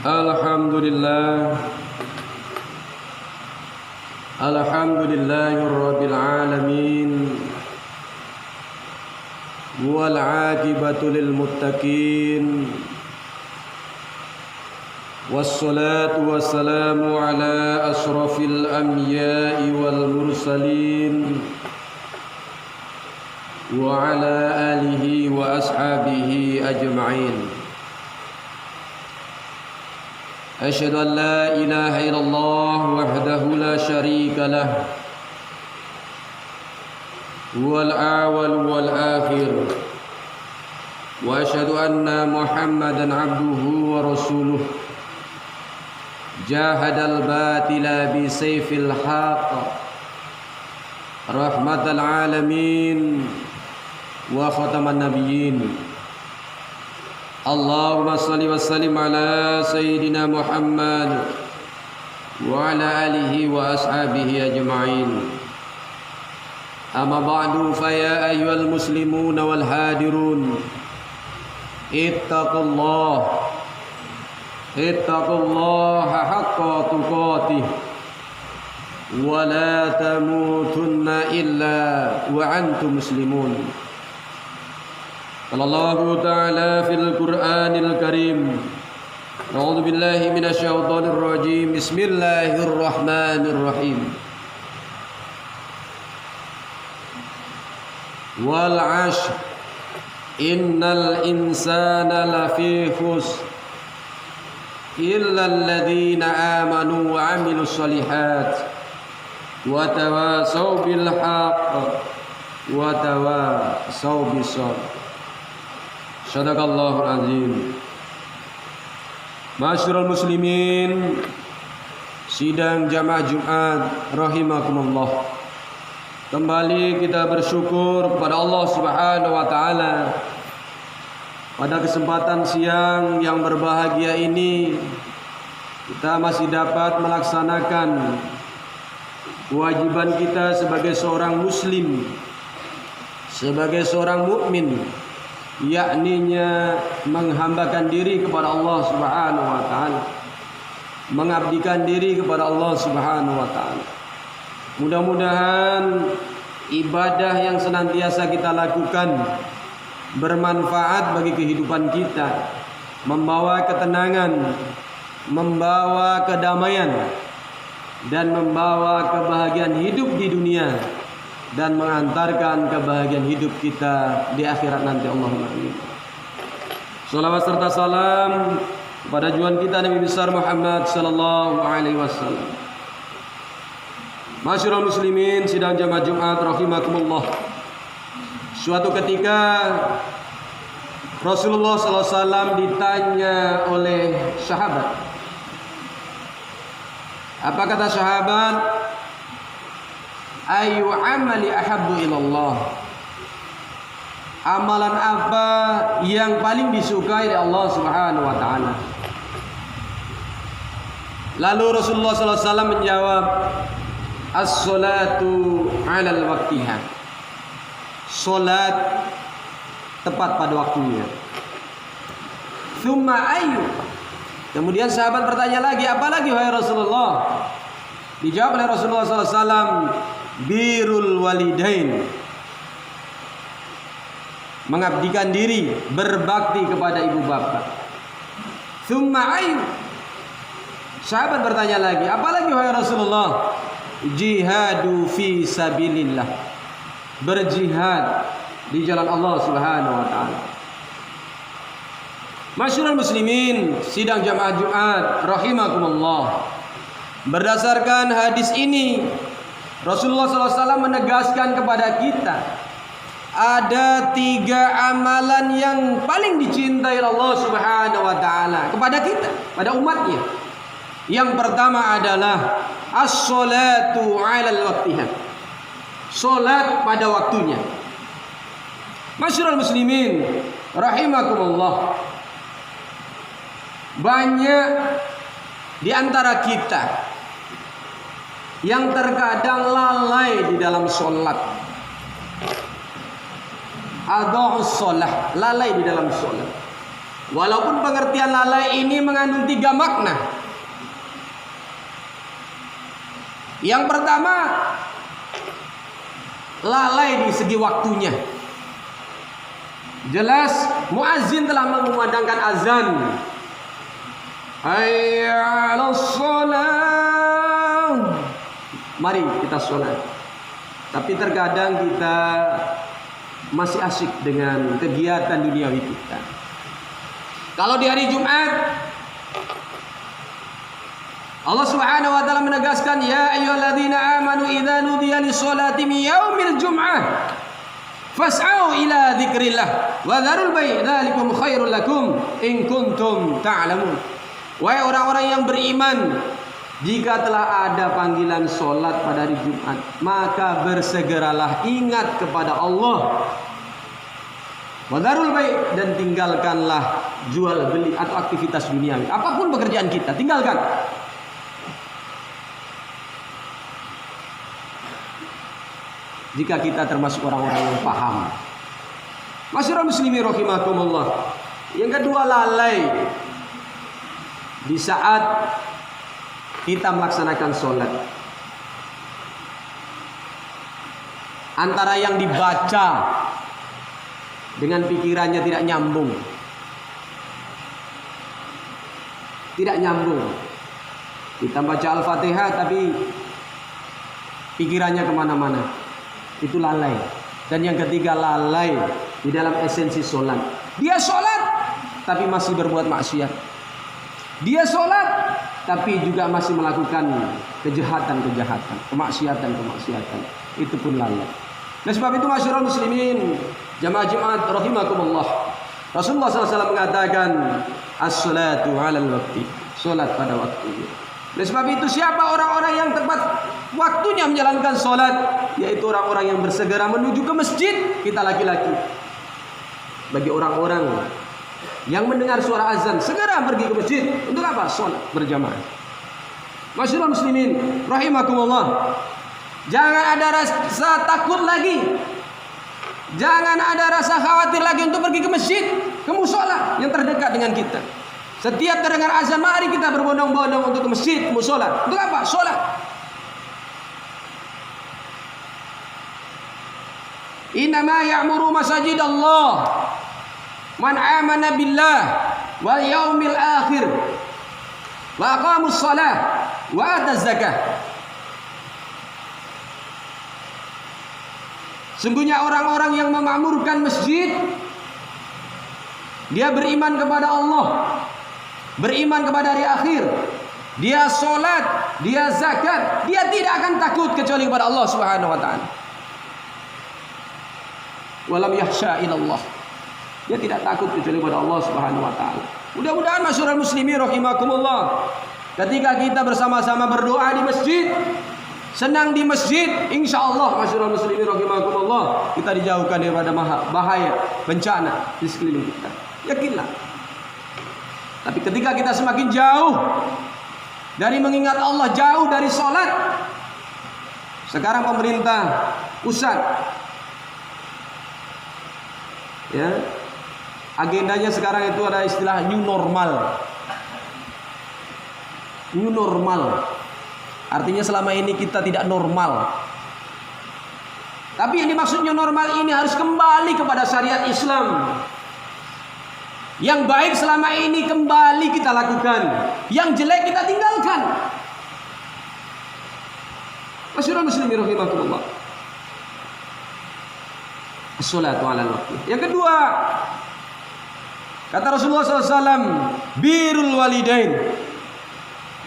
Alhamdulillah Alhamdulillahirabbil alamin wal 'aqibatu lil muttaqin wassalatu wassalamu ala asyrafil anbiya'i wal mursalin wa ala alihi wa ashabihi ajma'in. أشهد أن لا إله إلا الله وحده لا شريك له هو الأول والآخر وأشهد أن محمدا عبده ورسوله جاهد الباطل بسيف الحق رحمة العالمين وختم النبيين. Allahumma salli wa sallim ala Sayyidina Muhammad wa ala alihi wa ashabihi ajma'in. Amma ba'du fa ya ayyuhal muslimuna wal hadirun ittaqullaha haqqa tuqatih wa la tamutunna illa wa antum muslimun. قال الله تعالى في القرآن الكريم أعوذ بالله من الشيطان الرجيم بسم الله الرحمن الرحيم والعشر إن الإنسان لفي خسر إلا الذين آمنوا وعملوا الصالحات وتواصوا بالحق وتواصوا بالصبر. Sadaqallahul azim. Ma'asyiral muslimin, sidang jamaah Jumat rahimakumullah. Kembali kita bersyukur kepada Allah Subhanahu wa taala pada kesempatan siang yang berbahagia ini kita masih dapat melaksanakan kewajiban kita sebagai seorang muslim, sebagai seorang mukmin, yakninya menghambakan diri kepada Allah Subhanahu wa taala, mengabdikan diri kepada Allah Subhanahu wa taala. Mudah-mudahan ibadah yang senantiasa kita lakukan bermanfaat bagi kehidupan kita, membawa ketenangan, membawa kedamaian, dan membawa kebahagiaan hidup di dunia, dan mengantarkan kebahagiaan hidup kita di akhirat nanti. Allahumma amin. Salawat serta salam kepada junjungan kita Nabi besar Muhammad sallallahu alaihi wasallam. Masyarul muslimin, sidang jamaah Jumat rahimakumullah. Suatu ketika Rasulullah sallallahu alaihi wasallam ditanya oleh sahabat. Apa kata sahabat? Ayu amali ahabbu ilallah. Amalan apa yang paling disukai oleh Allah Subhanahu wa taala? Lalu Rasulullah sallallahu alaihi wasallam menjawab, as-salatu 'alal waqtiha. Salat tepat pada waktunya. Tsumma ayu. Kemudian sahabat bertanya lagi, apa lagi wahai Rasulullah? Dijawab oleh Rasulullah sallallahu alaihi wasallam, birrul walidain, mengabdikan diri, berbakti kepada ibu bapak. Tsumma ayu. Sahabat bertanya lagi, apa lagi wahai Rasulullah? Jihadu fi sabilillah, berjihad di jalan Allah Subhanahu wa taala. Masyarul muslimin, sidang jamaah Jumat rahimakumullah. Berdasarkan hadis ini, Rasulullah SAW menegaskan kepada kita ada 3 amalan yang paling dicintai Allah Subhanahu wa taala kepada kita, pada umatnya. Yang pertama adalah as-salatu 'alal waqtiha. Salat pada waktunya. Masyarul muslimin rahimakumullah. Banyak di antara kita yang terkadang lalai di dalam sholat. Adha'us sholah, lalai di dalam sholat. Walaupun pengertian lalai ini mengandung 3 makna. Yang pertama, lalai di segi waktunya. Jelas muazzin telah mengumandangkan azan. Hayya 'alas shalah. Mari kita sholat. Tapi terkadang kita masih asyik dengan kegiatan duniawi kita. Kalau di hari Jumat, Allah Subhanahu wa taala menegaskan, ya ayyuhalladzina amanu idza nudiya lis-sholati min yaumil jum'ah fas'au ila dzikrillah wa dzarul bai' dzalikum khairul lakum in kuntum ta'lamun. Wahai orang-orang yang beriman, jika telah ada panggilan solat pada hari Jumat, maka bersegeralah ingat kepada Allah. Wadarul baik, dan tinggalkanlah jual beli atau aktivitas duniawi. Apapun pekerjaan kita, tinggalkan. Jika kita termasuk orang-orang yang paham. Masyarakat muslimin rahimakumullah. Yang kedua, lalai di saat kita melaksanakan sholat. Antara yang dibaca dengan pikirannya tidak nyambung. Tidak nyambung. Kita baca Al-Fatihah tapi pikirannya kemana-mana. Itu lalai. Dan yang ketiga, lalai di dalam esensi sholat. Dia sholat tapi masih berbuat maksiat. Dia sholat tapi juga masih melakukan kejahatan-kejahatan, kemaksiatan-kemaksiatan. Itu pun lalai. Oleh sebab itu masyarakat muslimin, jamaah Jumat rahimakumullah, Rasulullah SAW mengatakan as-salatu 'alal waqti, salat pada waktunya. Oleh sebab itu siapa orang-orang yang tepat waktunya menjalankan salat, yaitu orang-orang yang bersegera menuju ke masjid. Kita laki-laki. Bagi orang-orang yang mendengar suara azan, segera pergi ke masjid. Untuk apa? Salat berjamaah. Masyarakat muslimin rahimakumullah, jangan ada rasa takut lagi. Jangan ada rasa khawatir lagi untuk pergi ke masjid, ke musola yang terdekat dengan kita. Setiap terdengar azan, mari kita berbondong-bondong untuk ke masjid, musola. Untuk apa? Sholat. Innama ya'muru masajid Allah man amana billah wal yaumil akhir wa aqamus shalah wa ataz zakah. Sungguhnya orang-orang yang memakmurkan masjid, dia beriman kepada Allah, beriman kepada hari akhir, dia sholat, dia zakat, dia tidak akan takut kecuali kepada Allah Subhanahu wa taala. Walam yakhsha ilallah, dia tidak takut kecuali kepada Allah Subhanahu wa taala. Mudah-mudahan masyarakat muslimin rahimakumullah, ketika kita bersama-sama berdoa di masjid, senang di masjid, insyaallah masyarakat muslimin rahimakumullah, kita dijauhkan daripada bahaya, bencana di sekeliling kita. Yakinlah. Tapi ketika kita semakin jauh dari mengingat Allah, jauh dari sholat, sekarang pemerintah pusat, ya, agendanya sekarang itu ada istilah new normal. New normal artinya selama ini kita tidak normal. Tapi yang dimaksud new normal ini harus kembali kepada syariat Islam. Yang baik selama ini kembali kita lakukan, yang jelek kita tinggalkan. Masyarakat muslimin rahimakumullah, as-salatu 'alal waqti. Yang kedua, kata Rasulullah SAW, birrul walidain,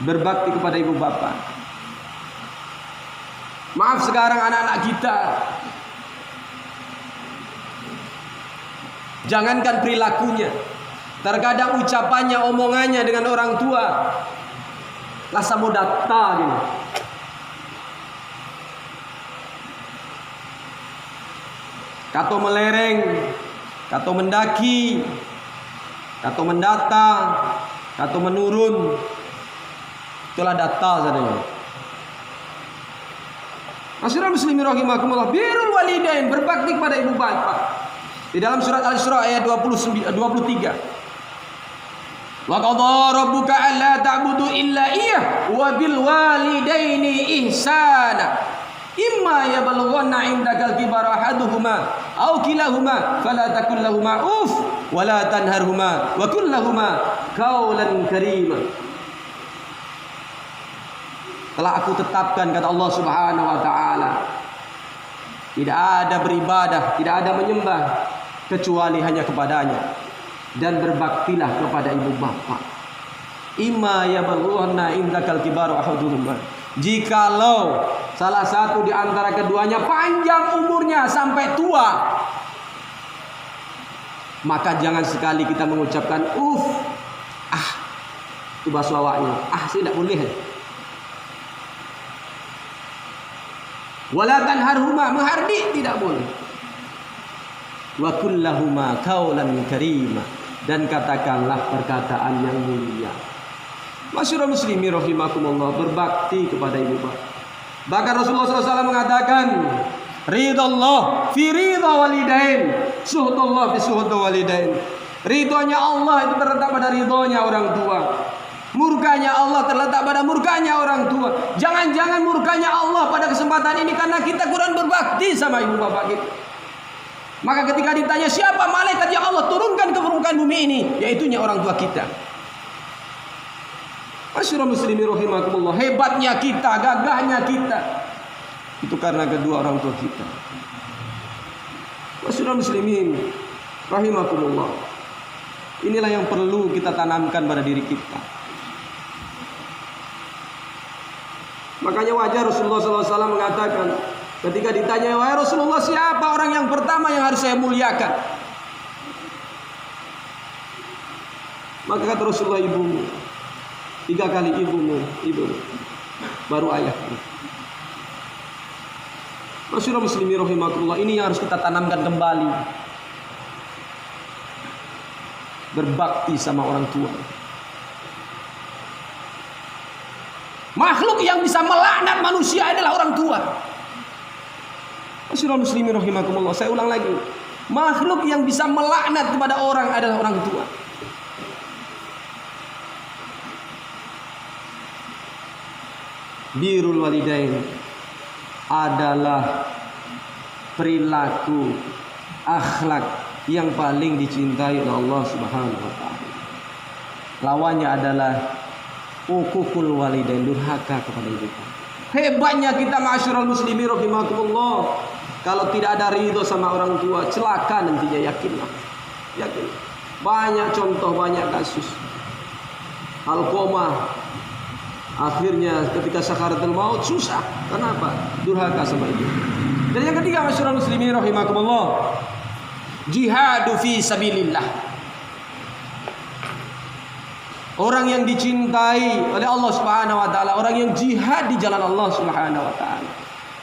berbakti kepada ibu bapak. Maaf sekarang anak-anak kita, jangankan perilakunya, terkadang ucapannya, omongannya dengan orang tua rasa modata gitu. Kato melereng, kato mendaki, kato mendata, kato menurun. Itulah data saudara. Masyarakat muslimin rahimakumullah, birrul walidain, berbakti kepada ibu bapak. Di dalam surat Al-Isra ayat 23. Wa qadha rabbuka alla ta'budu illa iyyah wa bil walidaini ihsana. Imma yablughanna 'indakal kibara ahaduhuma aw kilahuma fala takul lahumā uff wa la tanharhumā wa qul lahumā qawlan karīma. Telah aku tetapkan, kata Allah Subhanahu wa taala, tidak ada beribadah, tidak ada menyembah kecuali hanya kepadanya, dan berbaktilah kepada ibu bapa. Imma yablughanna 'indakal kibara ahaduhuma, jikalau salah satu di antara keduanya panjang umurnya sampai tua, maka jangan sekali kita mengucapkan itu bahasa awaknya, saya tidak boleh. Wala tanharhuma, menghardik tidak boleh. Wa kullahuma qawlan karima, dan katakanlah perkataan yang mulia. Masyarul muslimin rahimakumullah, berbakti kepada ibu bapa. Bahkan Rasulullah SAW mengatakan, ridallah fi ridha walidain, suhdullah fi suhud walidain. Ridhonya Allah itu terletak pada ridhonya orang tua. Murkanya Allah terletak pada murkanya orang tua. Jangan-jangan murkanya Allah pada kesempatan ini karena kita kurang berbakti sama ibu bapak kita. Maka ketika ditanya siapa malaikat yang Allah turunkan ke permukaan bumi ini, yaitunya orang tua kita. Masyarul muslimin rahimakumullah, hebatnya kita, gagahnya kita, itu karena kedua orang tua kita. Masyarul muslimin rahimakumullah, inilah yang perlu kita tanamkan pada diri kita. Makanya wajar Rasulullah SAW mengatakan, ketika ditanya, wahai Rasulullah, siapa orang yang pertama yang harus saya muliakan? Maka kata Rasulullah, ibumu. 3 kali ibumu, baru ayahmu. Masyarul muslimin rahimakumullah, ini yang harus kita tanamkan kembali. Berbakti sama orang tua. Makhluk yang bisa melaknat manusia adalah orang tua. Masyarul muslimin rahimakumullah, saya ulang lagi. Makhluk yang bisa melaknat kepada orang adalah orang tua. Birrul walidain adalah perilaku akhlak yang paling dicintai oleh Allah Subhanahu wa taala. Lawannya adalah uququl walidain, durhaka kepada ibu bapa. Hebatnya kita masyarul muslimin rahimakumullah, kalau tidak ada ridho sama orang tua, celaka nantinya, yakinlah. Yakin. Banyak contoh, banyak kasus. Alqomah, akhirnya ketika sakaratul maut susah. Kenapa? Durhaka sama ibu. Dan yang ketiga masyarul muslimin rahimakumullah, jihadu fi sabilillah. Orang yang dicintai oleh Allah Subhanahu wa taala, orang yang jihad di jalan Allah Subhanahu wa taala.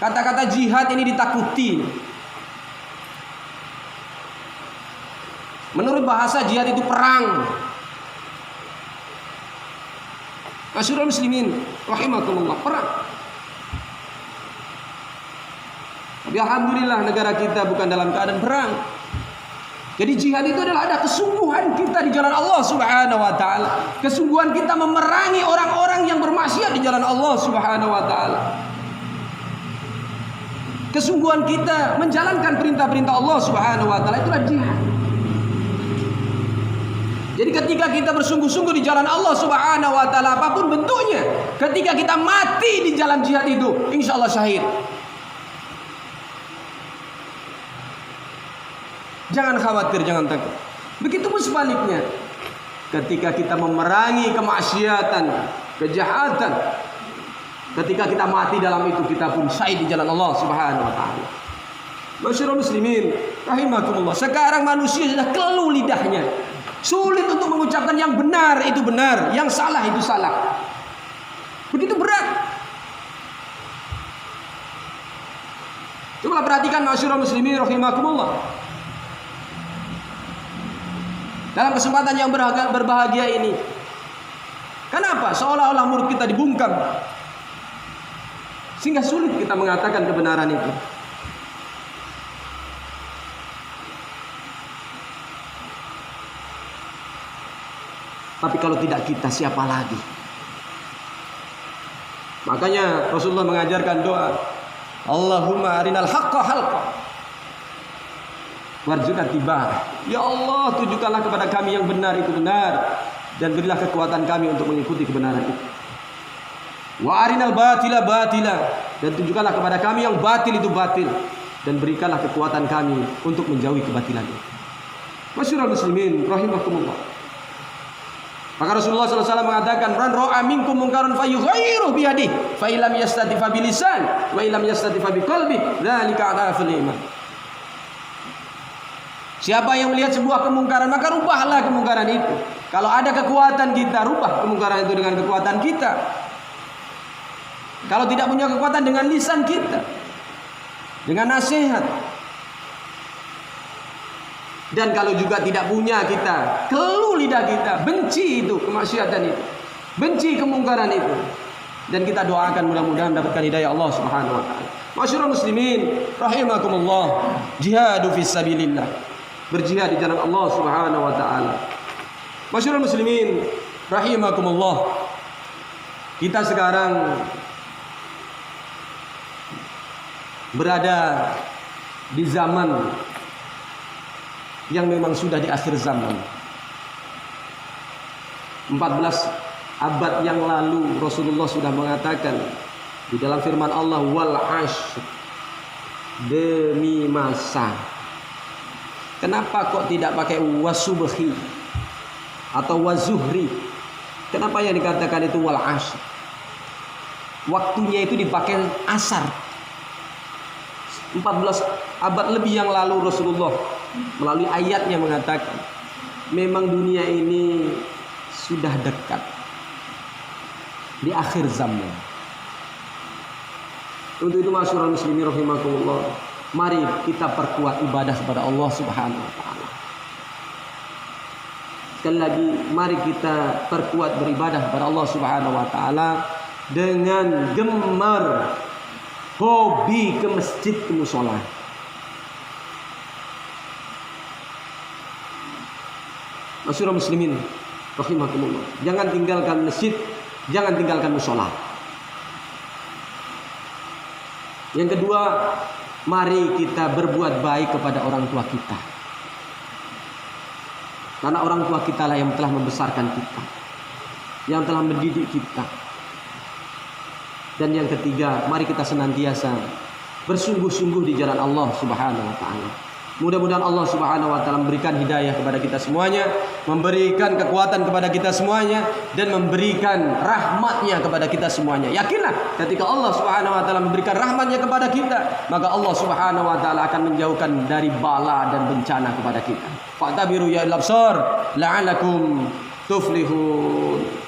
Kata-kata jihad ini ditakuti. Menurut bahasa jihad itu perang. Masyarul muslimin rahimakumullah, perang. Tapi alhamdulillah negara kita bukan dalam keadaan perang. Jadi jihad itu adalah ada kesungguhan kita di jalan Allah Subhanahu wa taala. Kesungguhan kita memerangi orang-orang yang bermaksiat di jalan Allah Subhanahu wa taala. Kesungguhan kita menjalankan perintah-perintah Allah Subhanahu wa taala, itulah jihad. Jadi ketika kita bersungguh-sungguh di jalan Allah Subhanahu wa taala apapun bentuknya, ketika kita mati di jalan jihad itu, insyaallah syahid. Jangan khawatir, jangan takut. Begitupun sebaliknya, ketika kita memerangi kemaksiatan, kejahatan, ketika kita mati dalam itu, kita pun syahid di jalan Allah Subhanahu wa taala. Masyarul muslimin rahimakumullah, sekarang manusia sudah keluh lidahnya. Sulit untuk mengucapkan yang benar itu benar, yang salah itu salah. Begitu berat. Coba perhatikan masyarul muslimin rahimakumullah. Dalam kesempatan yang berbahagia ini, kenapa seolah-olah mulut kita dibungkam, sehingga sulit kita mengatakan kebenaran itu? Tapi kalau tidak kita, siapa lagi? Makanya Rasulullah mengajarkan doa, Allahumma arinal haqqa halqa warzuqna tiba. Ya Allah, tunjukkanlah kepada kami yang benar itu benar, dan berilah kekuatan kami untuk mengikuti kebenaran itu. Wa arinal batila batila, dan tunjukkanlah kepada kami yang batil itu batil, dan berikanlah kekuatan kami untuk menjauhi kebatilan itu. Masyurul muslimin rahimakumullah. Maka Rasulullah SAW mengatakan, "Man ra'a minkum munkaran falyughayyirhu bi yadihi, fa illam yastati fa bi lisan, wa illam yastati fa bi qalbi, dzalika adaful iman." Siapa yang melihat sebuah kemungkaran, maka rubahlah kemungkaran itu. Kalau ada kekuatan kita, rubah kemungkaran itu dengan kekuatan kita. Kalau tidak punya kekuatan, dengan lisan kita, dengan nasihat. Dan kalau juga tidak punya kita, keluh lidah kita, benci itu kemaksiatan itu, benci kemungkaran itu, dan kita doakan mudah-mudahan mendapatkan hidayah Allah Subhanahu wa taala. Masyurul muslimin rahimakumullah, jihadu fis sabilillah, berjihad di jalan Allah Subhanahu wa taala. Masyurul muslimin rahimakumullah, kita sekarang berada di zaman yang memang sudah di akhir zaman. 14 abad yang lalu Rasulullah sudah mengatakan di dalam firman Allah, wal ashr, demi masa. Kenapa kok tidak pakai wasubhi atau wazuhri? Kenapa yang dikatakan itu wal ashr? Waktunya itu dipakai asar. 14 abad lebih yang lalu Rasulullah melalui ayatnya mengatakan, memang dunia ini sudah dekat di akhir zaman. Untuk itu masyurul muslimin rahimakumullah, mari kita perkuat ibadah kepada Allah Subhanahu wa taala. Sekali lagi, mari kita perkuat beribadah kepada Allah Subhanahu wa taala dengan gemar, hobi ke masjid, ke musola. Masyurul muslimin rahimakumullah, jangan tinggalkan masjid, jangan tinggalkan musola. Yang kedua, mari kita berbuat baik kepada orang tua kita, karena orang tua kita lah yang telah membesarkan kita, yang telah mendidik kita. Dan yang ketiga, mari kita senantiasa bersungguh-sungguh di jalan Allah Subhanahu wa taala. Mudah-mudahan Allah Subhanahu wa taala memberikan hidayah kepada kita semuanya, memberikan kekuatan kepada kita semuanya, dan memberikan rahmatnya kepada kita semuanya. Yakinlah ketika Allah Subhanahu wa taala memberikan rahmatnya kepada kita, maka Allah Subhanahu wa taala akan menjauhkan dari bala dan bencana kepada kita. Fa'tabiru ya al-absar la'alakum tuflihun.